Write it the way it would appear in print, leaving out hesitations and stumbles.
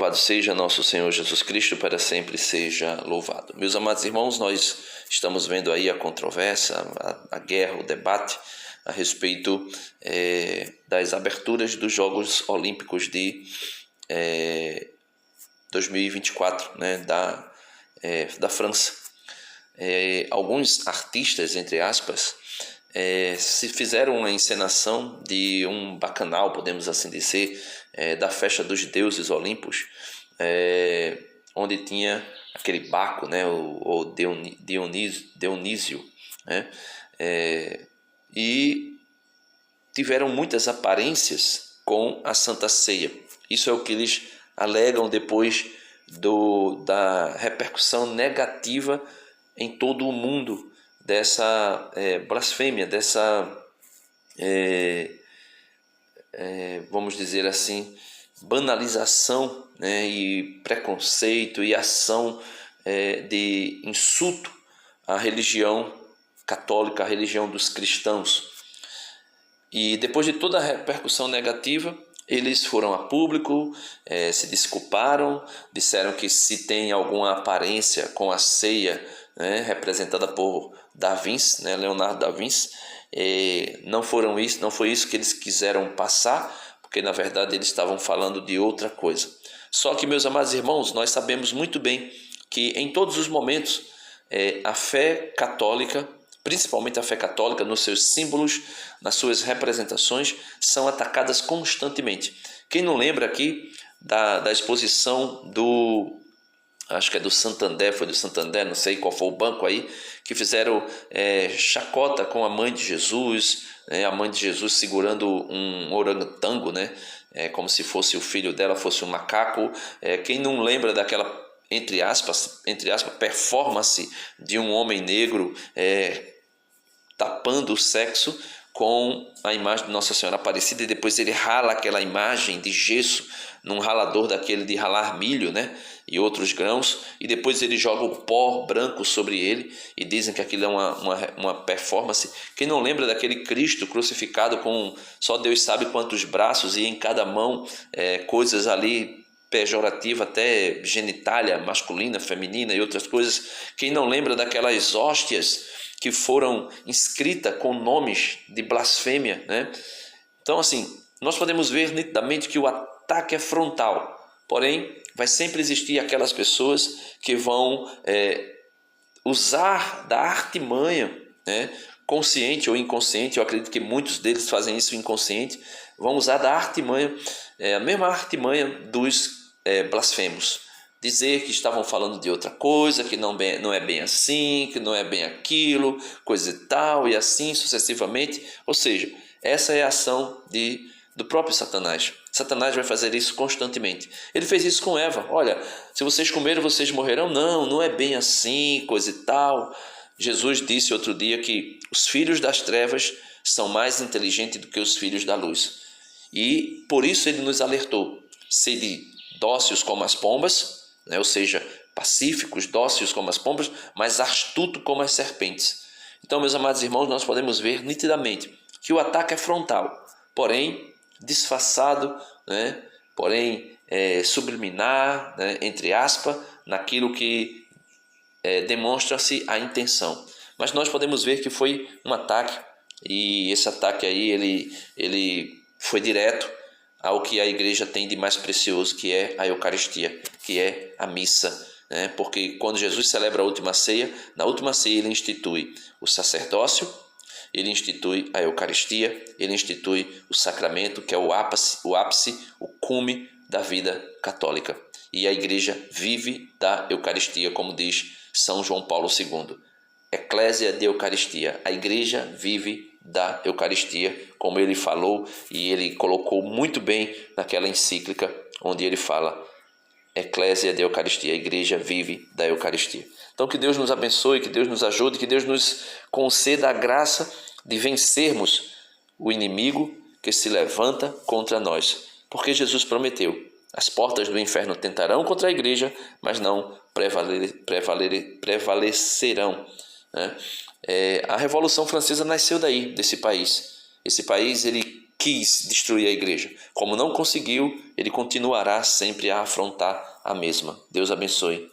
Louvado seja nosso Senhor Jesus Cristo, para sempre seja louvado. Meus amados irmãos, nós estamos vendo aí a controvérsia, a guerra, o debate a respeito das aberturas dos Jogos Olímpicos de 2024, né, da França. Alguns artistas, entre aspas, se fizeram uma encenação de um bacanal, podemos assim dizer, da festa dos deuses olímpicos, onde tinha aquele Baco, né, o Dionísio, né, e tiveram muitas aparências com a Santa Ceia. Isso é o que eles alegam depois da repercussão negativa em todo o mundo dessa blasfêmia, dessa, vamos dizer assim, banalização, né, e preconceito e ação de insulto à religião católica, à religião dos cristãos. E depois de toda a repercussão negativa, eles foram a público, se desculparam, disseram que se tem alguma aparência com a ceia, né, representada por Da Vinci, né, Leonardo da Vinci, não foi isso que eles quiseram passar, porque na verdade eles estavam falando de outra coisa. Só que, meus amados irmãos, nós sabemos muito bem que em todos os momentos a fé católica, principalmente a fé católica, nos seus símbolos, nas suas representações, são atacadas constantemente. Quem não lembra aqui da exposição acho que é do Santander, foi do Santander, não sei qual foi o banco aí, que fizeram chacota com a mãe de Jesus, né, a mãe de Jesus segurando um orangotango, né, como se fosse o filho dela, fosse um macaco. Quem não lembra daquela, entre aspas, performance de um homem negro tapando o sexo com a imagem de Nossa Senhora Aparecida, e depois ele rala aquela imagem de gesso num ralador daquele de ralar milho, né, e outros grãos, e depois ele joga o pó branco sobre ele, e dizem que aquilo é uma performance. Quem não lembra daquele Cristo crucificado com só Deus sabe quantos braços, e em cada mão coisas ali pejorativa, até genitália masculina, feminina e outras coisas? Quem não lembra daquelas hóstias que foram inscritas com nomes de blasfêmia, né? Então, assim, nós podemos ver nitidamente que o ataque é frontal, porém vai sempre existir aquelas pessoas que vão usar da artimanha, né, consciente ou inconsciente. Eu acredito que muitos deles fazem isso inconsciente, vão usar da artimanha, a mesma artimanha dos blasfemos, dizer que estavam falando de outra coisa, que não é bem assim, que não é bem aquilo, coisa e tal, e assim sucessivamente. Ou seja, essa é a ação do próprio Satanás. Satanás vai fazer isso constantemente. Ele fez isso com Eva. Olha, se vocês comerem, vocês morrerão. Não é bem assim, coisa e tal. Jesus disse outro dia que os filhos das trevas são mais inteligentes do que os filhos da luz. E por isso ele nos alertou: sede dóceis como as pombas, né? Ou seja, pacíficos, dóceis como as pombas, mas astuto como as serpentes. Então, meus amados irmãos, nós podemos ver nitidamente que o ataque é frontal, porém disfarçado, né? Porém subliminar, né? Entre aspas, naquilo que demonstra-se a intenção. Mas nós podemos ver que foi um ataque, e esse ataque aí ele foi direto ao que a igreja tem de mais precioso, que é a Eucaristia, que é a missa, né? Porque quando Jesus celebra a última ceia, na última ceia ele institui o sacerdócio, ele institui a Eucaristia, ele institui o sacramento, que é o ápice, o cume da vida católica. E a igreja vive da Eucaristia, como diz São João Paulo II. Eclésia de Eucaristia. A igreja vive da Eucaristia, como ele falou, e ele colocou muito bem naquela encíclica, onde ele fala Eclésia de Eucaristia. A igreja vive da Eucaristia. Então, que Deus nos abençoe, que Deus nos ajude, que Deus nos conceda a graça de vencermos o inimigo que se levanta contra nós. Porque Jesus prometeu: as portas do inferno tentarão contra a igreja, mas não prevalecerão, né? A Revolução Francesa nasceu daí, desse país. Esse país ele quis destruir a igreja. Como não conseguiu, ele continuará sempre a afrontar a mesma. Deus abençoe.